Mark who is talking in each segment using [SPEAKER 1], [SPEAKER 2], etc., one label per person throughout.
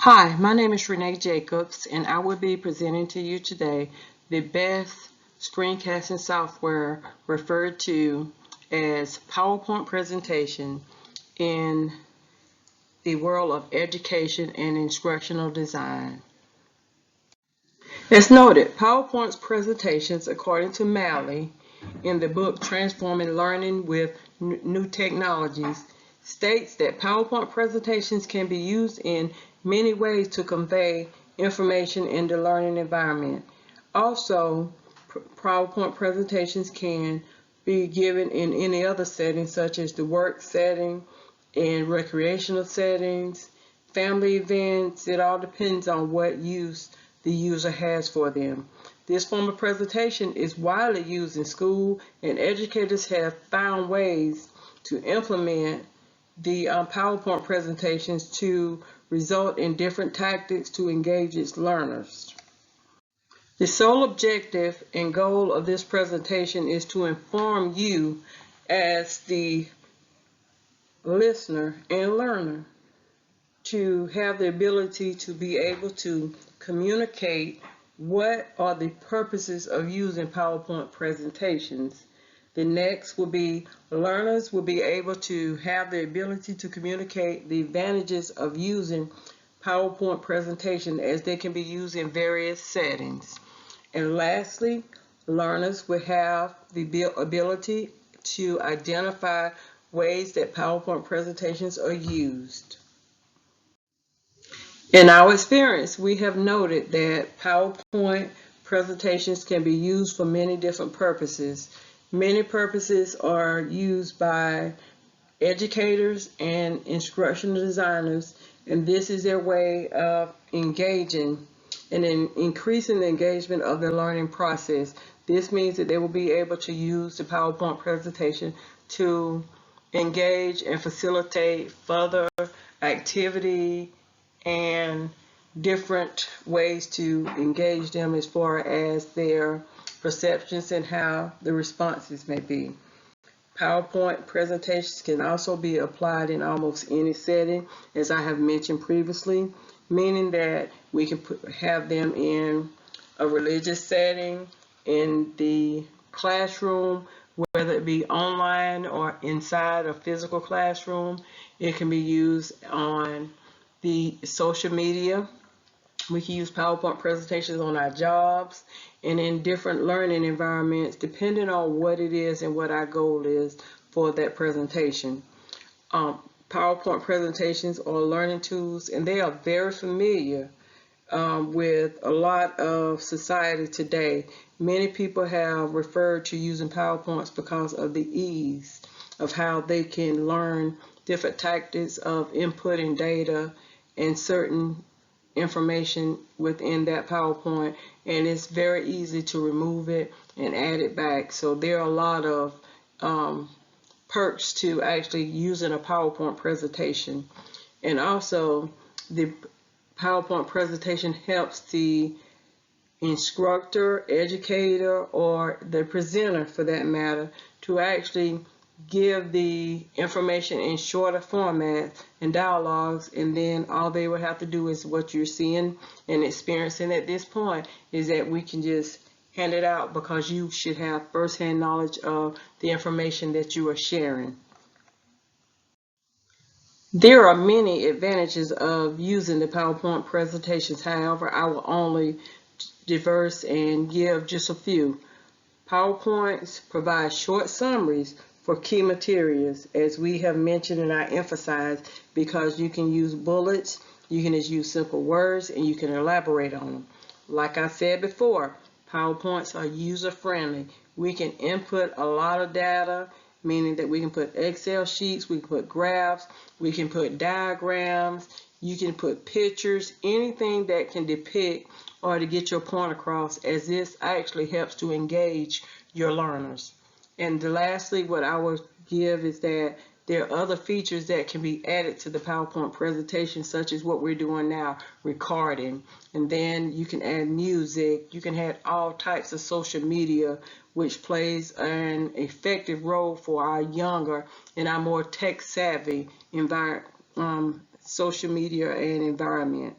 [SPEAKER 1] Hi, my name is Renee Jacobs, and I will be presenting to you today the best screencasting software referred to as PowerPoint presentation in the world of education and instructional design. As noted, PowerPoint's presentations, according to Malley, in the book Transforming Learning with New Technologies, states that PowerPoint presentations can be used in many ways to convey information in the learning environment. Also, PowerPoint presentations can be given in any other setting, such as the work setting, in recreational settings, family events. It all depends on what use the user has for them. This form of presentation is widely used in school, and educators have found ways to implement the PowerPoint presentations to result in different tactics to engage its learners. The sole objective and goal of this presentation is to inform you as the listener and learner to have the ability to be able to communicate what are the purposes of using PowerPoint presentations. The next will be learners will be able to have the ability to communicate the advantages of using PowerPoint presentation as they can be used in various settings. And lastly, learners will have the ability to identify ways that PowerPoint presentations are used. In our experience, we have noted that PowerPoint presentations can be used for many different purposes. Many purposes are used by educators and instructional designers, and this is their way of engaging and increasing the engagement of the learning process. This means that they will be able to use the PowerPoint presentation to engage and facilitate further activity and different ways to engage them as far as their perceptions and how the responses may be. PowerPoint presentations can also be applied in almost any setting, as I have mentioned previously, meaning that we can have them in a religious setting, in the classroom, whether it be online or inside a physical classroom. It can be used on the social media. We can use PowerPoint presentations on our jobs and in different learning environments, depending on what it is and what our goal is for that presentation. PowerPoint presentations are learning tools, and they are very familiar with a lot of society today. Many people have referred to using PowerPoints because of the ease of how they can learn different tactics of inputting data and certain information within that PowerPoint, and it's very easy to remove it and add it back. So there are a lot of perks to actually using a PowerPoint presentation. And also the PowerPoint presentation helps the instructor, educator, or the presenter for that matter to actually give the information in shorter formats and dialogues, and then all they would have to do is what you're seeing and experiencing at this point is that we can just hand it out because you should have firsthand knowledge of the information that you are sharing. There are many advantages of using the PowerPoint presentations. However, I will only diverse and give just a few. PowerPoints provide short summaries for key materials, as we have mentioned and I emphasize, because you can use bullets, you can just use simple words, and you can elaborate on them. Like I said before, PowerPoints are user-friendly. We can input a lot of data, meaning that we can put Excel sheets, we can put graphs, we can put diagrams, you can put pictures, anything that can depict or to get your point across, as this actually helps to engage your learners. And lastly, what I will give is that there are other features that can be added to the PowerPoint presentation, such as what we're doing now, recording. And then you can add music. You can add all types of social media, which plays an effective role for our younger and our more tech-savvy social media and environment.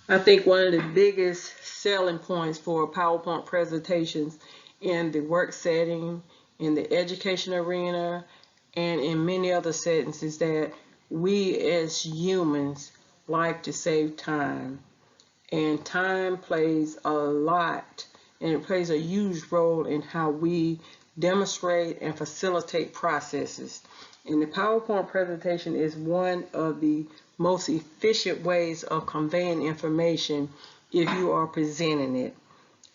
[SPEAKER 1] I think one of the biggest selling points for PowerPoint presentations in the work setting, in the education arena, and in many other settings is that we as humans like to save time. And time plays a lot, and it plays a huge role in how we demonstrate and facilitate processes. And the PowerPoint presentation is one of the most efficient ways of conveying information if you are presenting it.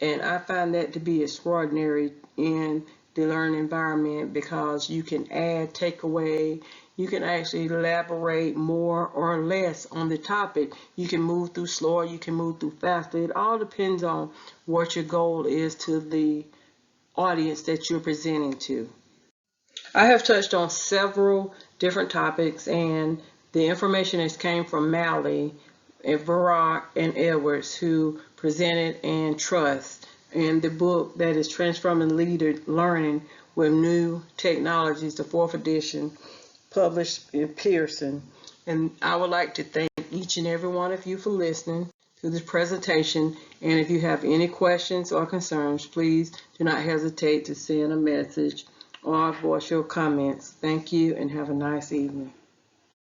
[SPEAKER 1] And I find that to be extraordinary in the learning environment because you can add, take away, you can actually elaborate more or less on the topic. You can move through slower, you can move through faster. It all depends on what your goal is to the audience that you're presenting to. I have touched on several different topics, and the information has came from Mally and Barak and Edwards, who presented and trust in the book that is Transforming Leader Learning with New Technologies, the 4th edition, published in Pearson. And I would like to thank each and every one of you for listening to this presentation. And if you have any questions or concerns, please do not hesitate to send a message or voice your comments. Thank you and have a nice evening.